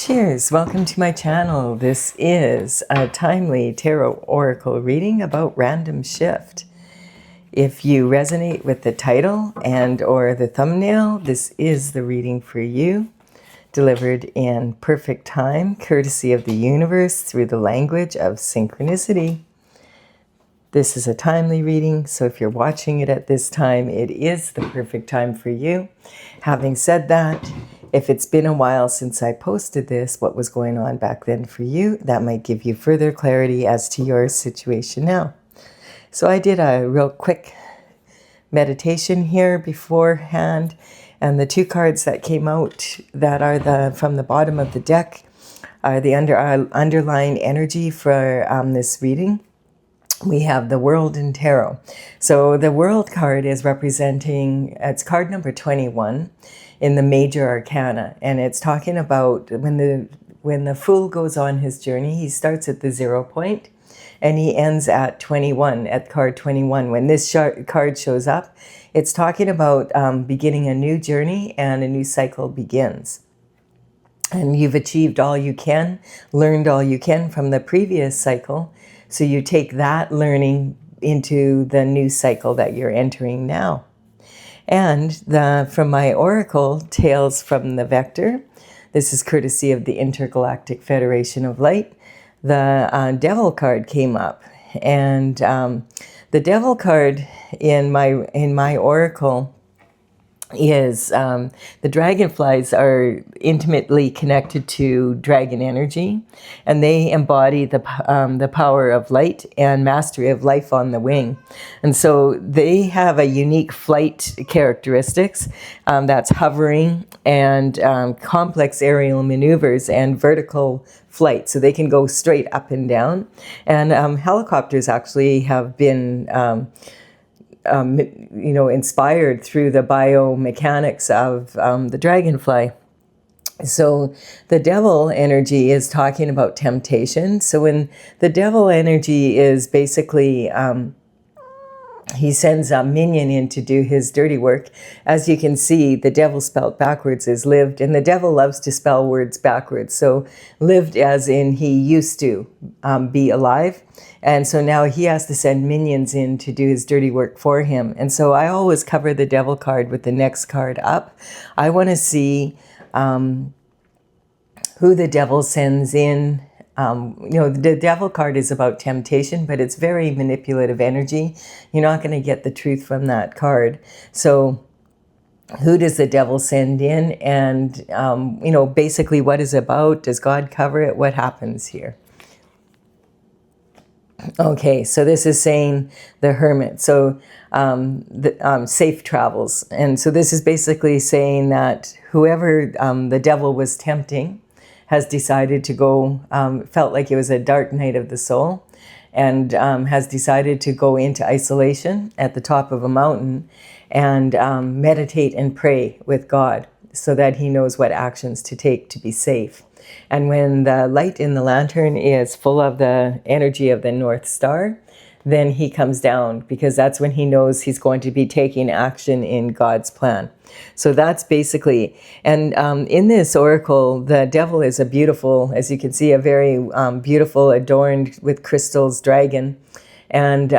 Cheers! Welcome to my channel. This is a timely tarot oracle reading about random shift. If you resonate with the title and or the thumbnail, this is the reading for you, delivered in perfect time, courtesy of the universe through the language of synchronicity. This is a timely reading, so if you're watching it at this time, it is the perfect time for you. Having said that, if it's been a while since I posted this, what was going on back then for you, that might give you further clarity as to your situation now. So I did a real quick meditation here beforehand, and the two cards that came out that are from the bottom of the deck are the underlying energy for this reading. We have the World and Tarot. So the World card is representing, it's card number 21 in the major arcana, and it's talking about when the Fool goes on his journey, he starts at the 0 point and he ends at 21, at card 21. When this card shows up, it's talking about beginning a new journey and a new cycle begins. And you've achieved all you can, learned all you can from the previous cycle. So you take that learning into the new cycle that you're entering now. And from my oracle, Tales from the Vector, this is courtesy of the Intergalactic Federation of Light, the Devil card came up. And the Devil card in my oracle is the dragonflies are intimately connected to dragon energy, and they embody the power of light and mastery of life on the wing. And so they have a unique flight characteristics that's hovering and complex aerial maneuvers and vertical flight. So they can go straight up and down. And helicopters actually have been inspired through the biomechanics of the dragonfly. So the devil energy is talking about temptation. So when the devil energy is basically, he sends a minion in to do his dirty work. As you can see, the devil spelled backwards is lived, and the devil loves to spell words backwards. So lived as in he used to be alive. And so now he has to send minions in to do his dirty work for him. And so I always cover the devil card with the next card up. I want to see who the devil sends in. The devil card is about temptation, but it's very manipulative energy. You're not going to get the truth from that card. So who does the devil send in? And, basically what is it about? Does God cover it? What happens here? Okay, so this is saying the Hermit, so safe travels. And so this is basically saying that whoever the devil was tempting has decided to go, felt like it was a dark night of the soul, and has decided to go into isolation at the top of a mountain and meditate and pray with God so that he knows what actions to take to be safe. And when the light in the lantern is full of the energy of the North Star, then he comes down, because that's when he knows he's going to be taking action in God's plan. So that's basically, and in this oracle, the devil is a beautiful, as you can see, a very beautiful, adorned with crystals dragon and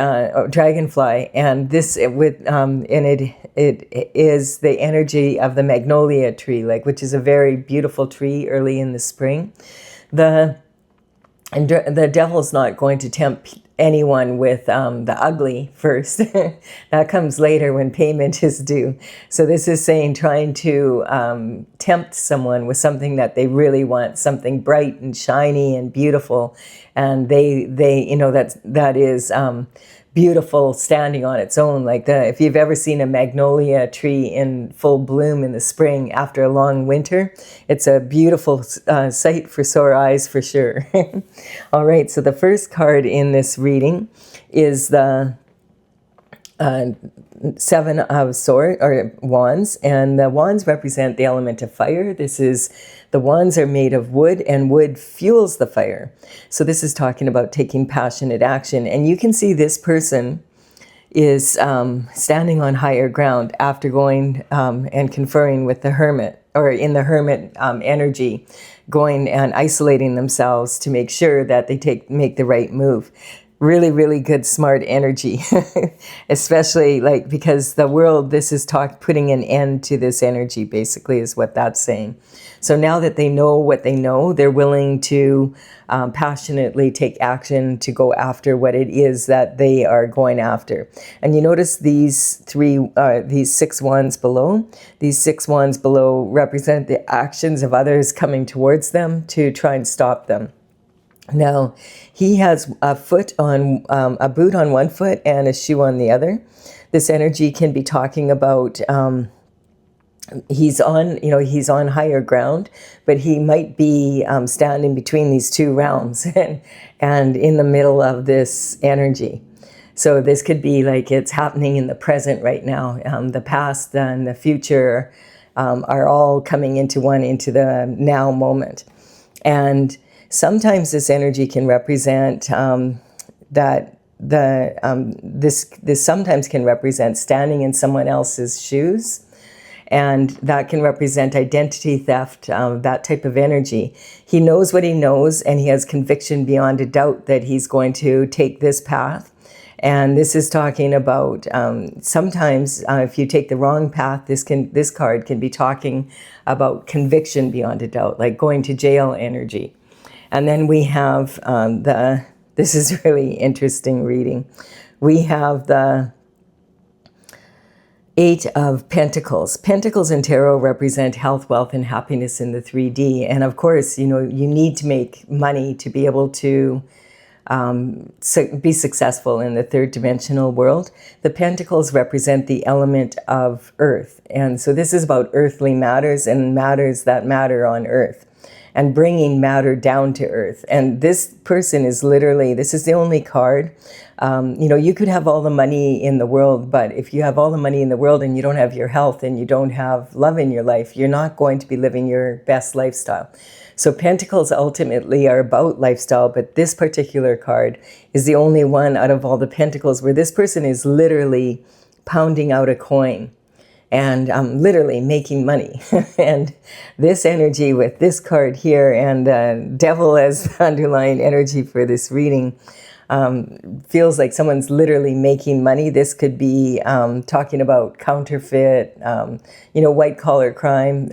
dragonfly, and this it is the energy of the magnolia tree, which is a very beautiful tree early in the spring. The devil's not going to tempt anyone with the ugly first. That comes later when payment is due. So this is saying trying to tempt someone with something that they really want, something bright and shiny and beautiful, and they that is beautiful standing on its own. If you've ever seen a magnolia tree in full bloom in the spring after a long winter, it's a beautiful sight for sore eyes for sure. All right, so the first card in this reading is the Seven of Swords, or Wands, and the wands represent the element of fire. The wands are made of wood, and wood fuels the fire. So this is talking about taking passionate action, and you can see this person is standing on higher ground after going and conferring with the hermit, or in the hermit energy, going and isolating themselves to make sure that they make the right move. Really, really good, smart energy, especially like, because the world, this is putting an end to this energy, basically, is what that's saying. So now that they know what they know, they're willing to passionately take action to go after what it is that they are going after. And you notice these six wands below. These six wands below represent the actions of others coming towards them to try and stop them. Now, he has a boot on one foot and a shoe on the other. This energy can be talking about he's on higher ground, but he might be standing between these two realms and in the middle of this energy. So this could be like it's happening in the present right now. The past and the future are all coming into the now moment. And sometimes this energy can represent this sometimes can represent standing in someone else's shoes, and that can represent identity theft, that type of energy. He knows what he knows, and he has conviction beyond a doubt that he's going to take this path. And this is talking about sometimes if you take the wrong path, this card can be talking about conviction beyond a doubt, like going to jail energy. And then we have this is really interesting reading. We have the Eight of Pentacles. Pentacles in tarot represent health, wealth, and happiness in the 3D. And of course, you need to make money to be able to be successful in the third dimensional world. The pentacles represent the element of earth. And so this is about earthly matters and matters that matter on earth, and bringing matter down to earth. And this person is literally, this is the only card. You could have all the money in the world, but if you have all the money in the world and you don't have your health and you don't have love in your life, you're not going to be living your best lifestyle. So pentacles ultimately are about lifestyle, but this particular card is the only one out of all the pentacles where this person is literally pounding out a coin and literally making money. And this energy with this card here and the devil as the underlying energy for this reading feels like someone's literally making money. This could be talking about counterfeit, white collar crime,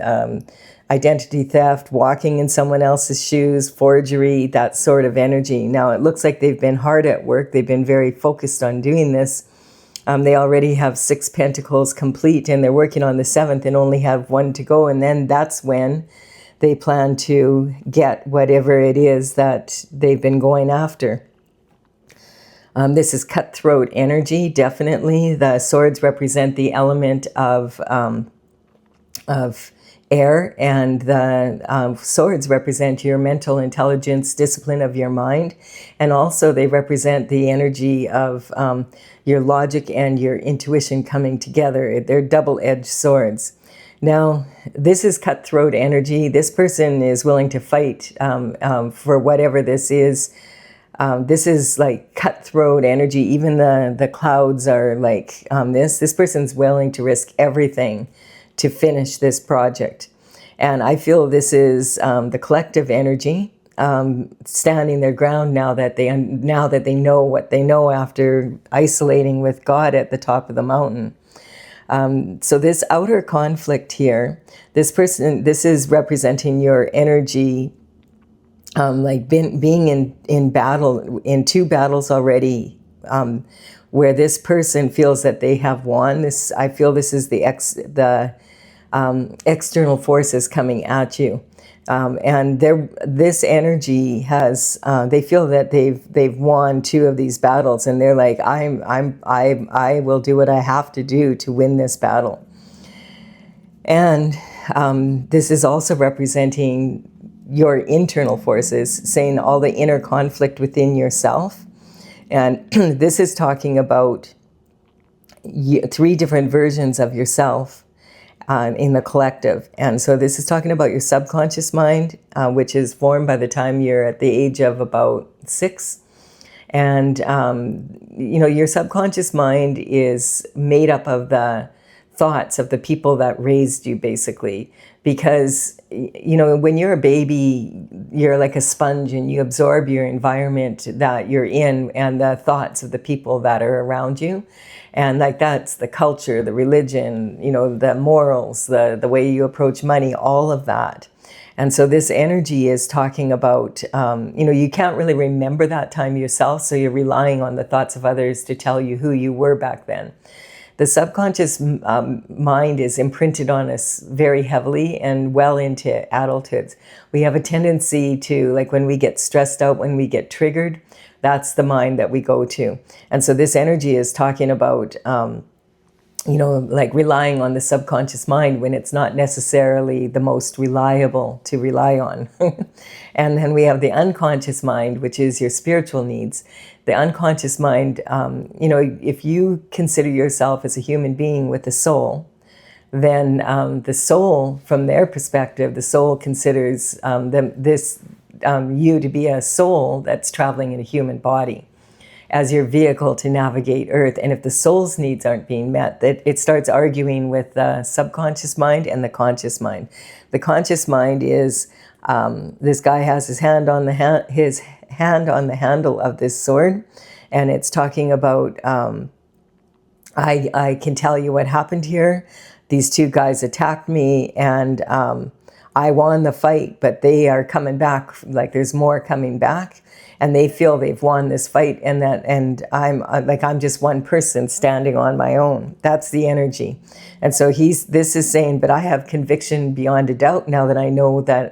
identity theft, walking in someone else's shoes, forgery, that sort of energy. Now, it looks like they've been hard at work. They've been very focused on doing this. They already have 6 pentacles complete, and they're working on the 7th and only have 1 to go. And then that's when they plan to get whatever it is that they've been going after. This is cutthroat energy, definitely. The swords represent the element of air, and the swords represent your mental intelligence, discipline of your mind, and also they represent the energy of your logic and your intuition coming together. They're double-edged swords. Now, this is cutthroat energy. This person is willing to fight for whatever this is. This is like cutthroat energy. Even the clouds are like this. This person's willing to risk everything to finish this project. And I feel this is the collective energy standing their ground now that they know what they know after isolating with God at the top of the mountain. So this outer conflict here, this is representing your energy, like being in battle, in 2 battles already, where this person feels that they have won. I feel this is the external forces coming at you. And this energy has, they feel that they've won 2 of these battles, and they're like, I will do what I have to do to win this battle. And this is also representing your internal forces, saying all the inner conflict within yourself. And this is talking about 3 different versions of yourself in the collective. And so this is talking about your subconscious mind, which is formed by the time you're at the age of about 6. And, your subconscious mind is made up of the thoughts of the people that raised you, basically. Because, when you're a baby, you're like a sponge and you absorb your environment that you're in and the thoughts of the people that are around you. And like that's the culture, the religion, the morals, the way you approach money, all of that. And so this energy is talking about, you can't really remember that time yourself, so you're relying on the thoughts of others to tell you who you were back then. The subconscious mind is imprinted on us very heavily and well into adulthood. We have a tendency to, like when we get stressed out, when we get triggered, that's the mind that we go to. And so this energy is talking about, like relying on the subconscious mind when it's not necessarily the most reliable to rely on. And then we have the unconscious mind, which is your spiritual needs. The unconscious mind, if you consider yourself as a human being with a soul, then the soul, from their perspective, the soul considers you to be a soul that's traveling in a human body as your vehicle to navigate Earth. And if the soul's needs aren't being met, that it starts arguing with the subconscious mind and the conscious mind. The conscious mind is this guy has his hand on the handle of this sword, and it's talking about I can tell you what happened here. These two guys attacked me, and I won the fight, but they are coming back. Like there's more coming back. And they feel they've won this fight, and I'm just one person standing on my own. That's the energy. And so this is saying, but I have conviction beyond a doubt now that I know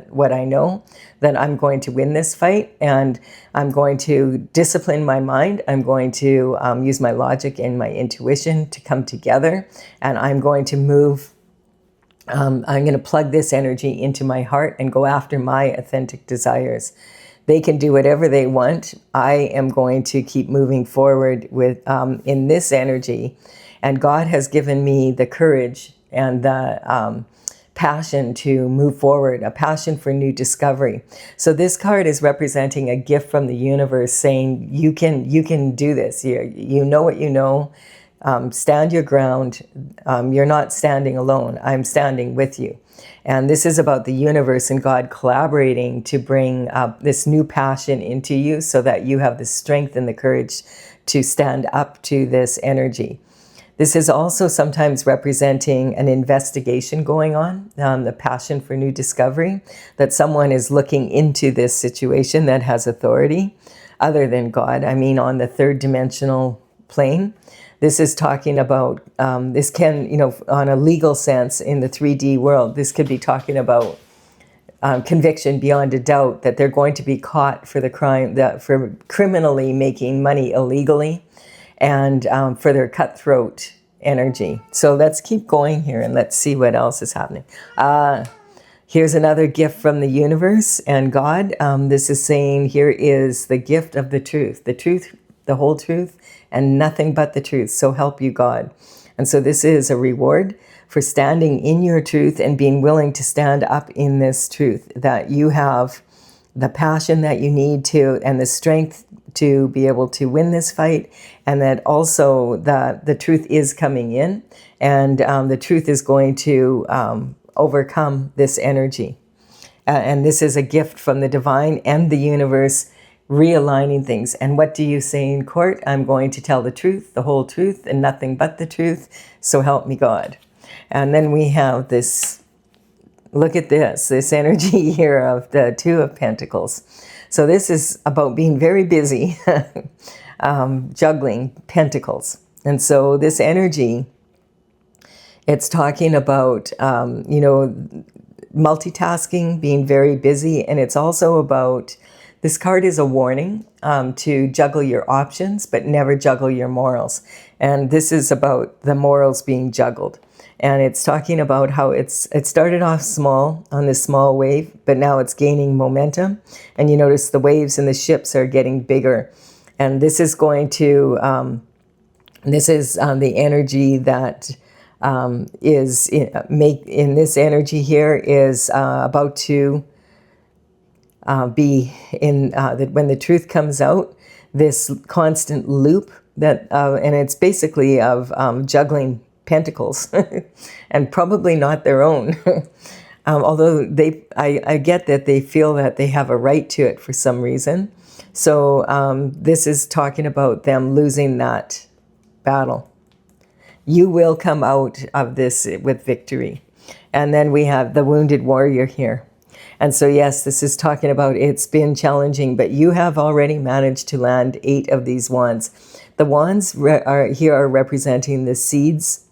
what I know, that I'm going to win this fight, and I'm going to discipline my mind. I'm going to use my logic and my intuition to come together, and I'm going to move. I'm going to plug this energy into my heart and go after my authentic desires. They can do whatever they want. I am going to keep moving forward with in this energy. And God has given me the courage and the passion to move forward, a passion for new discovery. So this card is representing a gift from the universe saying, you can do this. You know what you know. Stand your ground. You're not standing alone. I'm standing with you. And this is about the universe and God collaborating to bring this new passion into you so that you have the strength and the courage to stand up to this energy. This is also sometimes representing an investigation going on, the passion for new discovery, that someone is looking into this situation that has authority other than God. I mean, on the third dimensional plane. This is talking about, this can, on a legal sense in the 3D world, this could be talking about conviction beyond a doubt that they're going to be caught for the crime, for criminally making money illegally, and for their cutthroat energy. So let's keep going here and let's see what else is happening. Here's another gift from the universe and God. This is saying, here is the gift of the truth, the whole truth, and nothing but the truth. So help you God. And so this is a reward for standing in your truth and being willing to stand up in this truth, that you have the passion that you need to and the strength to be able to win this fight, and that also the truth is coming in, and the truth is going to overcome this energy. And this is a gift from the divine and the universe, realigning things. And what do you say in court? I'm going to tell the truth, the whole truth, and nothing but the truth. So help me God. And then we have this, look at this energy here of the Two of Pentacles. So this is about being very busy, juggling pentacles. And so this energy, it's talking about, multitasking, being very busy. And it's also about, this card is a warning to juggle your options, but never juggle your morals. And this is about the morals being juggled. And it's talking about how it started off small on this small wave, but now it's gaining momentum. And you notice the waves and the ships are getting bigger. And this is going to, the energy that in this energy here is about to be in, that when the truth comes out, this constant loop that, and it's basically of juggling pentacles and probably not their own. Although I get that they feel that they have a right to it for some reason. So this is talking about them losing that battle. You will come out of this with victory. And then we have the wounded warrior here. And so, yes, this is talking about it's been challenging, but you have already managed to land 8 of these wands. The wands are representing the seeds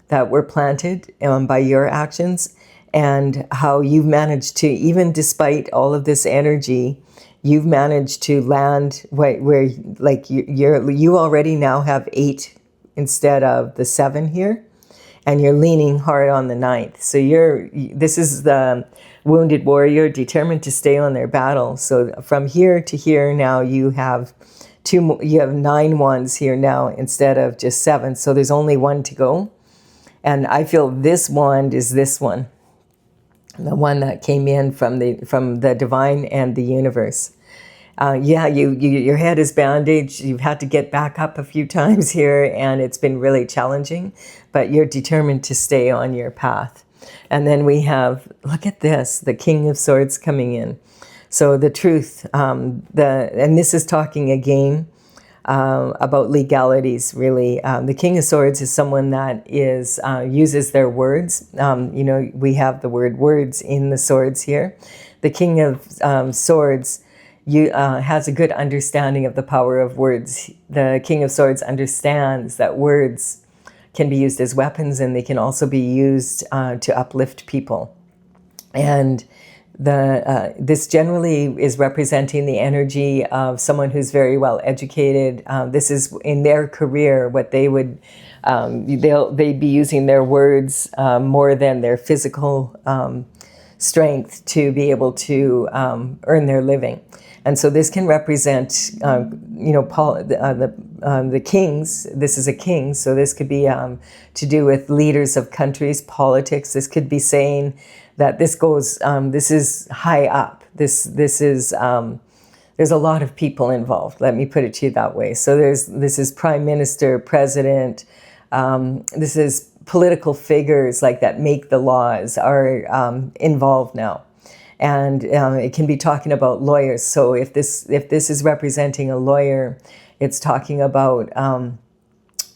that were planted by your actions, and how you've managed to, even despite all of this energy, you've managed to land where like you already now have 8 instead of the 7 here, and you're leaning hard on the 9th. So this is the wounded warrior determined to stay on their battle. So from here to here now you have 9 wands here now instead of just 7. So there's only 1 to go. And I feel this wand is this one, the one that came in from the divine and the universe. Yeah, your head is bandaged. You've had to get back up a few times here, and it's been really challenging, but you're determined to stay on your path. And then we have, look at this, the King of Swords coming in. So the truth, and this is talking again about legalities, really. The King of Swords is someone that uses their words. We have the word words in the swords here. The King of Swords has a good understanding of the power of words. The King of Swords understands that words can be used as weapons, and they can also be used to uplift people. And this generally is representing the energy of someone who's very well educated. This is in their career what they would, they'd be using their words more than their physical strength to be able to earn their living. And so this can represent, the kings. This is a king, so this could be to do with leaders of countries, politics. This could be saying that this goes, this is high up. This is, there's a lot of people involved. Let me put it to you that way. So this is prime minister, president. This is political figures like that make the laws are involved now. And it can be talking about lawyers. So if this is representing a lawyer, it's talking about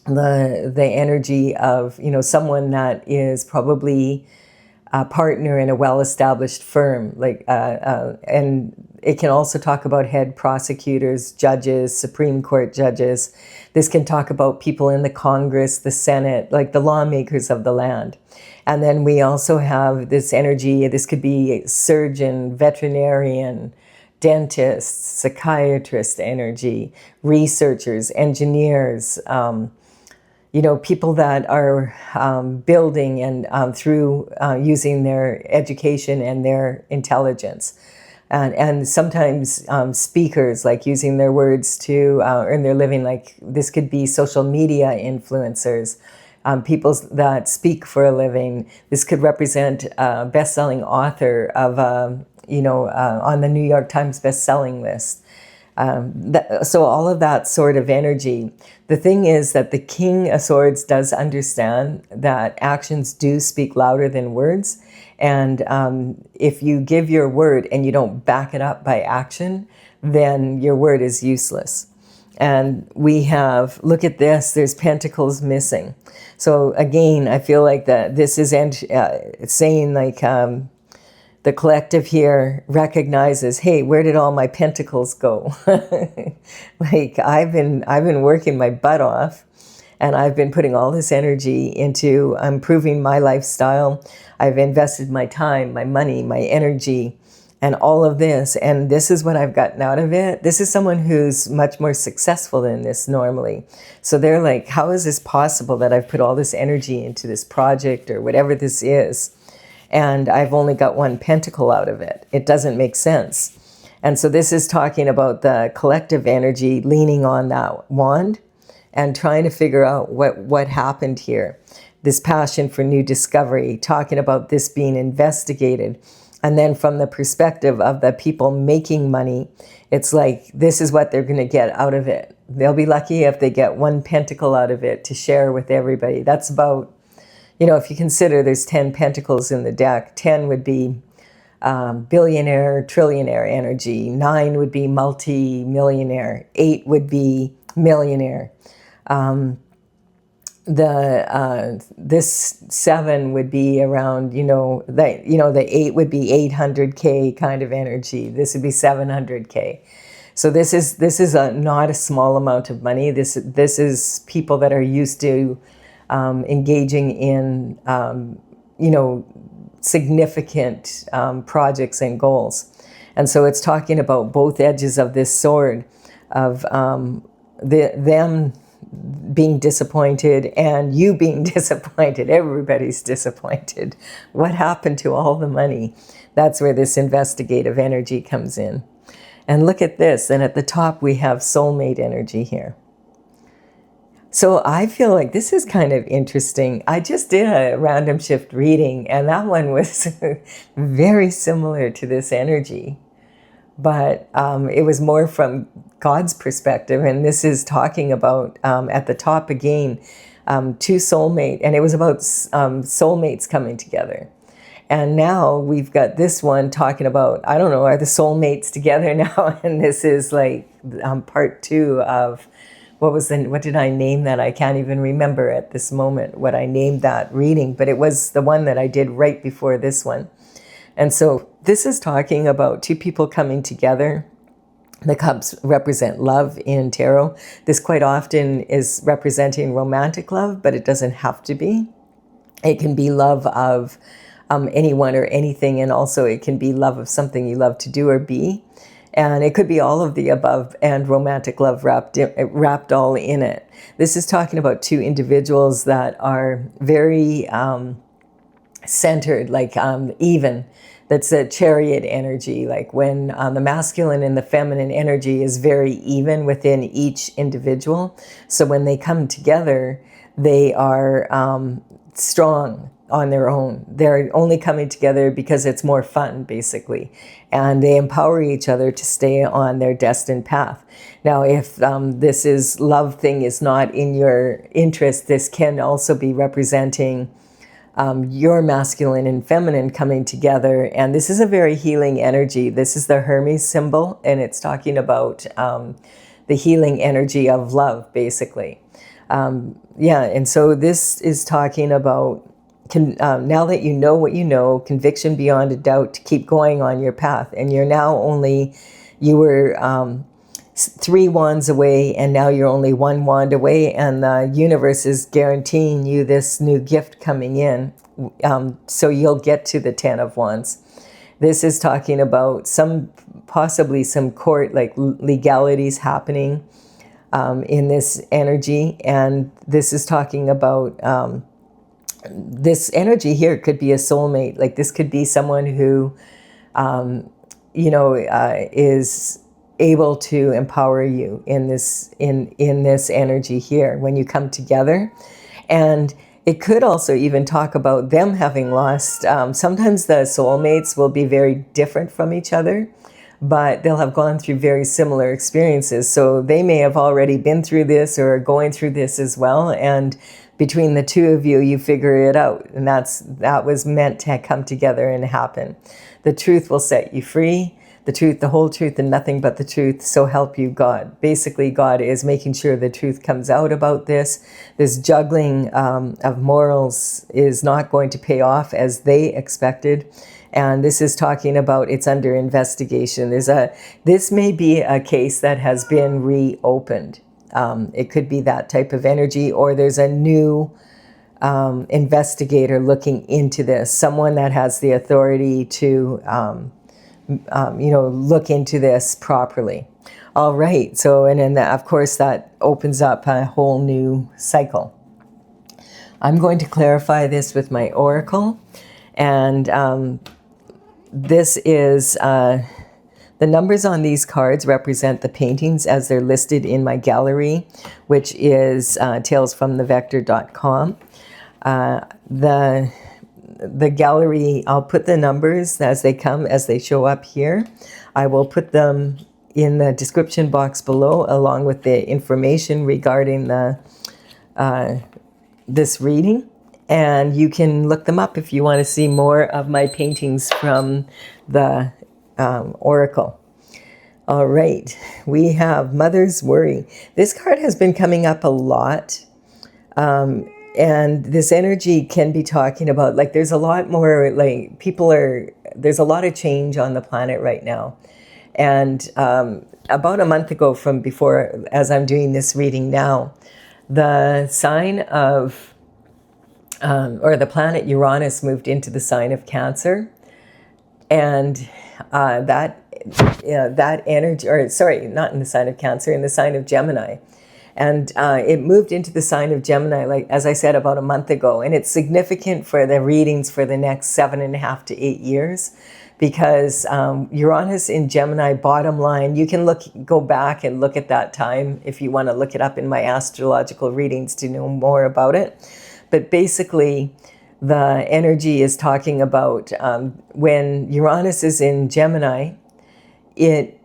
the energy of someone that is probably a partner in a well-established firm, and it can also talk about head prosecutors, judges, Supreme Court judges. This can talk about people in the Congress, the Senate, like the lawmakers of the land. And then we also have this energy. This could be surgeon, veterinarian, dentist, psychiatrist energy, researchers, engineers, people that are building and through using their education and their intelligence. And sometimes speakers, like using their words to earn their living, like this could be social media influencers, people that speak for a living. This could represent a best-selling author of, on the New York Times best-selling list. So all of that sort of energy. The thing is that the King of Swords does understand that actions do speak louder than words. And if you give your word and you don't back it up by action, then your word is useless. And we have, look at this, there's pentacles missing. So again, I feel like that this is saying like, the collective here recognizes, hey, where did all my pentacles go? Like I've been working my butt off, and I've been putting all this energy into improving my lifestyle. I've invested my time, my money, my energy, and all of this. And this is what I've gotten out of it. This is someone who's much more successful than this normally. So they're like, how is this possible that I've put all this energy into this project or whatever this is, and I've only got 1 pentacle out of it? It doesn't make sense. And so this is talking about the collective energy leaning on that wand and trying to figure out what happened here. This passion for new discovery, talking about this being investigated. And then from the perspective of the people making money, it's like, this is what they're going to get out of it. They'll be lucky if they get one pentacle out of it to share with everybody. That's about, if you consider there's 10 pentacles in the deck, 10 would be billionaire, trillionaire energy. 9 would be multi-millionaire. 8 would be millionaire. This 7 would be around, the 8 would be 800K kind of energy. This would be 700K. So this is not a small amount of money. This is people that are used to engaging in significant projects and goals. And so it's talking about both edges of this sword of them being disappointed and you being disappointed. Everybody's disappointed. What happened to all the money? That's where this investigative energy comes in. And look at this. And at the top, we have soulmate energy here. So I feel like this is kind of interesting. I just did a random shift reading, and that one was very similar to this energy. But it was more from God's perspective, and this is talking about, at the top again, 2 soulmate, and it was about soulmates coming together. And now we've got this one talking about, I don't know, are the soulmates together now? And this is like part 2 of, what did I name that? I can't even remember at this moment what I named that reading, but it was the one that I did right before this one. And so this is talking about 2 people coming together. The cups represent love in tarot. This quite often is representing romantic love, but it doesn't have to be. It can be love of anyone or anything, and also it can be love of something you love to do or be. And it could be all of the above and romantic love wrapped all in it. This is talking about 2 individuals that are very centered, like even. That's a chariot energy, like when the masculine and the feminine energy is very even within each individual. So when they come together, they are strong on their own. They're only coming together because it's more fun, basically. And they empower each other to stay on their destined path. Now, if this love thing is not in your interest, this can also be representing your masculine and feminine coming together. And this is a very healing energy. This is the Hermes symbol, and it's talking about the healing energy of love, basically. And so this is talking about, now that you know what you know, conviction beyond a doubt to keep going on your path. And you're now you were 3 wands away, and now you're only 1 wand away, and the universe is guaranteeing you this new gift coming in, so you'll get to the 10 of wands. This is talking about possibly some court, like legalities happening in this energy, and this is talking about this energy here could be a soulmate. Like this could be someone who, is able to empower you in this energy here when you come together. And it could also even talk about them having lost. Sometimes the soulmates will be very different from each other, but they'll have gone through very similar experiences. So they may have already been through this or are going through this as well. And between the 2 of you, you figure it out. And that was meant to come together and happen. The truth will set you free. The truth, the whole truth, and nothing but the truth, so help you God. Basically, God is making sure the truth comes out about this. This juggling of morals is not going to pay off as they expected. And this is talking about it's under investigation. This may be a case that has been reopened. It could be that type of energy, or there's a new investigator looking into this, someone that has the authority to look into this properly. All right. So, and then of course that opens up a whole new cycle. I'm going to clarify this with my oracle. And this is, the numbers on these cards represent the paintings as they're listed in my gallery, which is talesfromthevector.com. the gallery, I'll put the numbers as they come, as they show up here. I will put them in the description box below, along with the information regarding the this reading. And you can look them up if you want to see more of my paintings from the Oracle. All right, we have Mother's Worry. This card has been coming up a lot. And this energy can be talking about, like, there's a lot more, like, there's a lot of change on the planet right now. And about a month ago from before, as I'm doing this reading now, the sign of, or the planet Uranus moved into the sign of Cancer. And that energy, or sorry, not in the sign of Cancer, in the sign of Gemini. And it moved into the sign of Gemini, like, as I said, about a month ago. And it's significant for the readings for the next 7.5 to 8 years, because Uranus in Gemini, bottom line, you can go back and look at that time if you want to look it up in my astrological readings to know more about it. But basically, the energy is talking about when Uranus is in Gemini, it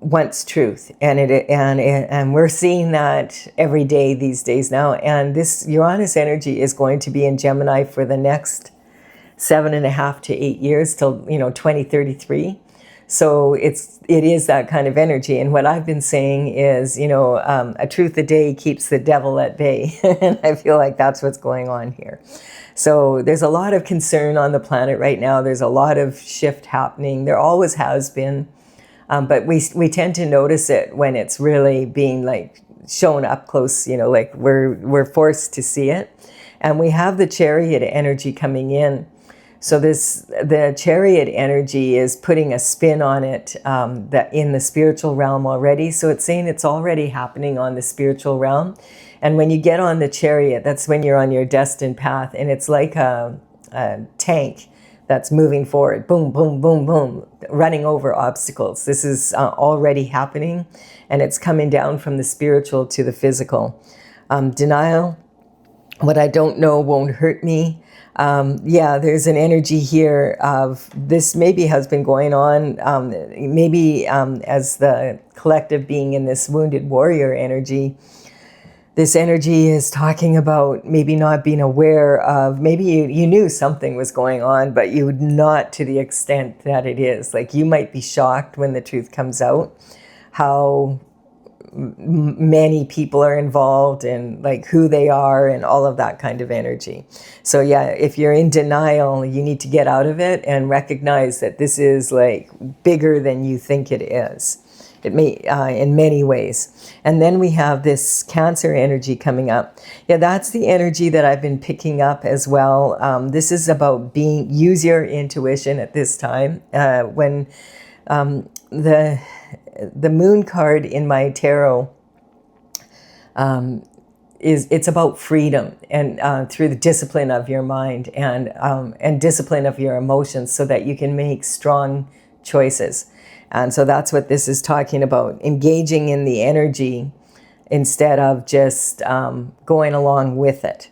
wants truth, and we're seeing that every day these days now. And this Uranus energy is going to be in Gemini for the next 7.5 to 8 years till 2033. So it is that kind of energy. And what I've been saying is, a truth a day keeps the devil at bay. And I feel like that's what's going on here. So there's a lot of concern on the planet right now. There's a lot of shift happening. There always has been. But we tend to notice it when it's really being, like, shown up close, like we're forced to see it. And we have the Chariot energy coming in. So the Chariot energy is putting a spin on it that in the spiritual realm already. So it's saying it's already happening on the spiritual realm. And when you get on the Chariot, that's when you're on your destined path. And it's like a tank that's moving forward, boom, boom, boom, boom, running over obstacles. This is already happening, and it's coming down from the spiritual to the physical. Denial, what I don't know won't hurt me. There's an energy here of this maybe has been going on, as the collective being in this wounded warrior energy. This energy is talking about maybe not being aware of, maybe you knew something was going on, but you not to the extent that it is. Like, you might be shocked when the truth comes out, how many people are involved and, like, who they are and all of that kind of energy. So yeah, if you're in denial, you need to get out of it and recognize that this is, like, bigger than you think it is. It may, in many ways. And then we have this Cancer energy coming up. Yeah, that's the energy that I've been picking up as well. This is about use your intuition at this time. When the moon card in my tarot it's about freedom and through the discipline of your mind and discipline of your emotions, so that you can make strong choices. And so that's what this is talking about, engaging in the energy instead of just going along with it.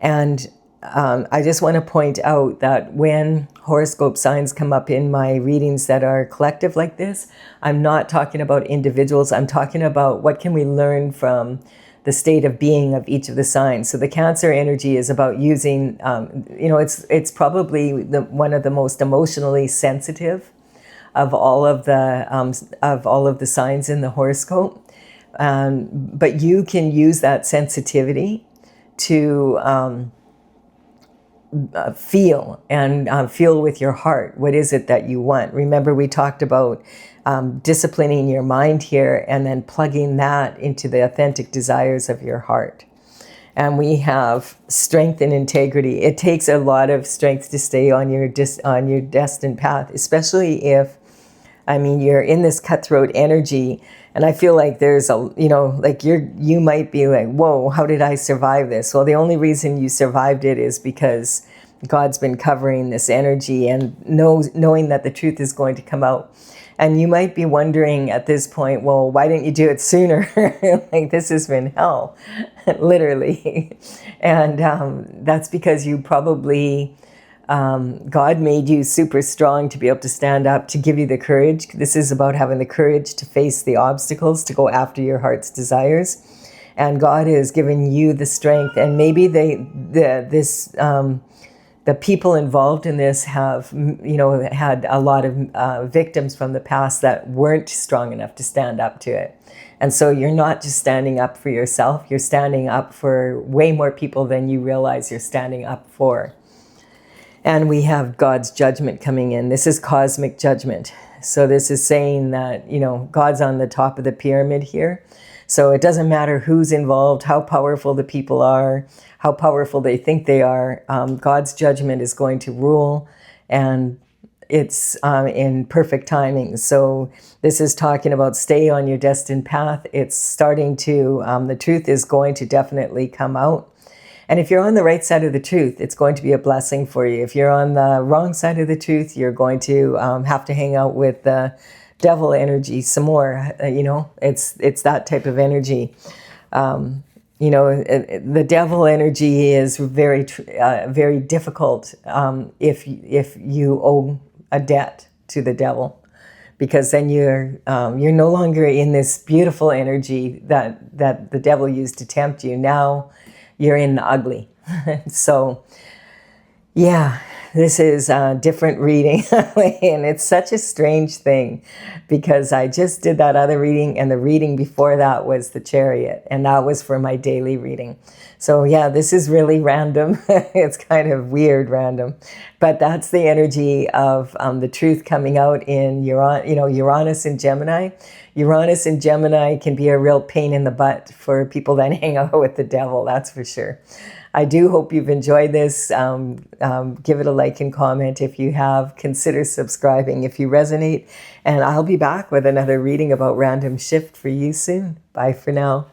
And I just want to point out that when horoscope signs come up in my readings that are collective like this, I'm not talking about individuals. I'm talking about what can we learn from the state of being of each of the signs. So the Cancer energy is about using, it's probably one of the most emotionally sensitive of all of the signs in the horoscope, but you can use that sensitivity to feel with your heart. What is it that you want? Remember, we talked about disciplining your mind here and then plugging that into the authentic desires of your heart. And we have strength and integrity. It takes a lot of strength to stay on your destined path, especially if, you're in this cutthroat energy. And I feel like there's you might be like, whoa, how did I survive this? Well, the only reason you survived it is because God's been covering this energy and knowing that the truth is going to come out. And you might be wondering at this point, well, why didn't you do it sooner? Like, this has been hell, literally. And that's because you probably God made you super strong to be able to stand up, to give you the courage. This is about having the courage to face the obstacles, to go after your heart's desires. And God has given you the strength. And maybe the people involved in this have, had a lot of victims from the past that weren't strong enough to stand up to it. And so you're not just standing up for yourself, you're standing up for way more people than you realize you're standing up for. And we have God's judgment coming in. This is cosmic judgment. So this is saying that, God's on the top of the pyramid here. So it doesn't matter who's involved, how powerful the people are, how powerful they think they are. God's judgment is going to rule, and it's in perfect timing. So this is talking about stay on your destined path. It's starting to, the truth is going to definitely come out. And if you're on the right side of the truth, it's going to be a blessing for you. If you're on the wrong side of the truth, you're going to have to hang out with the devil energy some more. It's that type of energy. The devil energy is very, very difficult if you owe a debt to the devil, because then you're no longer in this beautiful energy that the devil used to tempt you. Now you're in the ugly. So, yeah, this is a different reading. And it's such a strange thing, because I just did that other reading, and the reading before that was the Chariot, and that was for my daily reading. So yeah, this is really random. It's kind of weird random, but that's the energy of the truth coming out in Uranus and Gemini. Uranus and Gemini can be a real pain in the butt for people that hang out with the devil, that's for sure. I do hope you've enjoyed this. Give it a like and comment if you have. Consider subscribing if you resonate. And I'll be back with another reading about random shift for you soon. Bye for now.